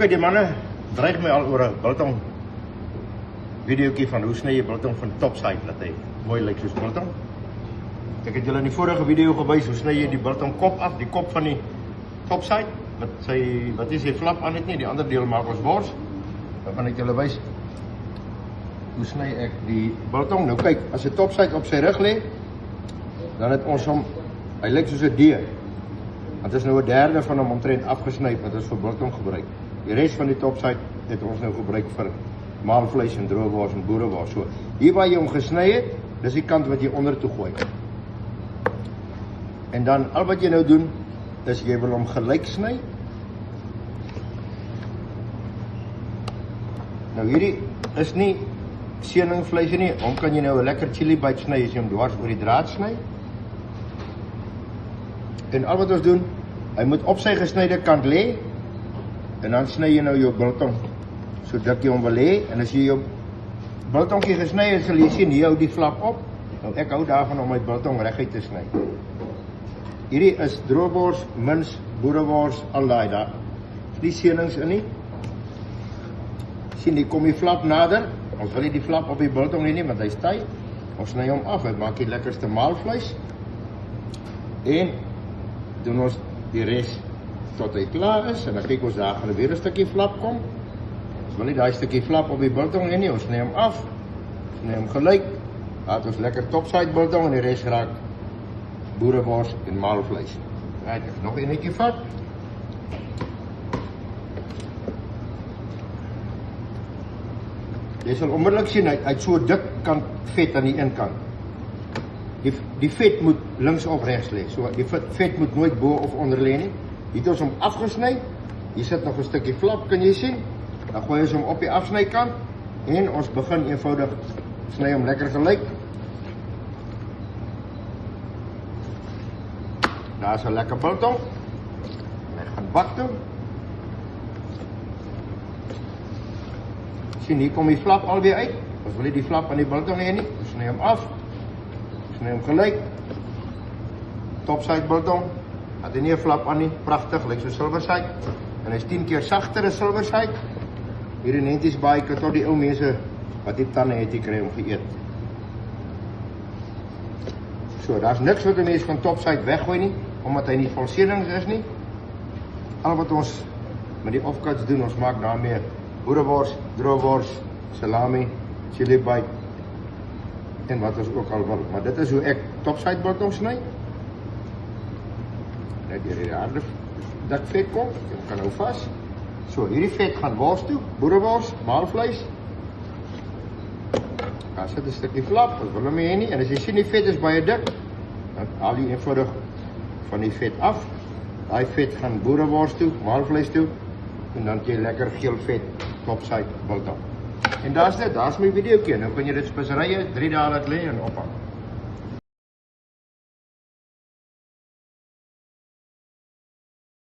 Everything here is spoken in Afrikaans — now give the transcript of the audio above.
Oké, die manne dreig my al oor 'n biltong videoetjie van hoe sny jy biltong van topside dat hy mooi lyk soos biltong. Ek het julle in die vorige video gewys hoe sny jy die biltong kop af, die kop van die topside wat is sy flap aan het nie, die ander deel maak ons bors. Dan gaan ek julle wys hoe sny ek die biltong. Nou kyk, as die topside op sy rug lê, dan het ons hom, hy lyk soos 'n D. Want is nou 'n derde van hom omtrent afgesny wat ons vir biltong gebruik. Die res van die topside het ons nou gebruik vir maalvleis en droëwors en boerewors. So, hier waar jy hom gesny het, dis die kant wat jy onder toe gooi. En dan al wat jy nou doen is jy wil hom gelyk sny. Nou hierdie is nie seeningvleis nie. Hom kan jy nou 'n lekker chili bite sny as jy hom dwars oor die draad sny. En al wat ons doen, hy moet op sy gesnyde kant lê. En dan sny jy nou jou biltong so dik jy hom wil hê. En as jy jou biltongkie gesny het, sal jy sien hier hou die flap op. Nou ek hou daarvan om my biltong reguit te sny. Hierdie is droëwors, mins, boerewors, al daai daar. Is nie seenings in nie. Sien, hier kom die flap nader. Ons wil nie die flap op die biltong hê nie, want hy's taai. Ons sny hom af, hy maak die lekkerste maalvleis. En doen ons die res tot hy klaar is. En dan kyk ons daar gaan weer 'n stukkie flap kom. Ons wil nie daai stukkie flap op die biltong hê nie, ons sny hom af. Sny hom gelyk. Laat ons lekker topside biltong en die res raak boerewors en maalvleis. Right, ek nog eenetjie vat. Jy sal onmiddellik sien, hy het so dik kant vet aan die een kant. Die vet moet links of regs lê. So die vet moet nooit bo of onder lê nie. Hier het ons hom afgesny. Hier sit nog 'n stukkie flap, kan jy sien? Dan gooi ons hom op die afsnykant en ons begin eenvoudig sny hom lekker gelyk. Daar is 'n lekker biltong. Hy gaan bak toe. Sien, hier kom die flap alweer uit. Ons wil nie die flap aan die biltong hê nie. Ons sny hom af. Sny hom gelyk. Topside biltong. Het hy nie 'n flap aan nie. Pragtig, lyk so silverside. En hy's 10 keer sagter as silverside. Hierdie netjies baie keer tot die ou mense wat die tande het, die kry om geëet. So, daar's niks wat 'n mens van topside weggooi nie, omdat hy nie vol seenings is nie. Al wat ons met die offcuts doen, ons maak daarmee boerewors, droëwors, salami, chili bite en wat ons ook al wil. Maar dit is hoe ek topside biltong sny. Net hierdie harde dik vet kom, jy kan nou vas. So, hierdie vet gaan wors toe, boerewors, maalvleis. Daar sit 'n stukkie flap, ons wil hom nie hê nie. En as jy sien die vet is baie dik, dan haal jy eenvoudig van die vet af. Daai vet gaan boerewors toe, maalvleis toe. En dan het jy lekker geel vet topside biltong. En daar's my videoetjie. Nou kan jy dit speserye 3 dae laat lê en ophang.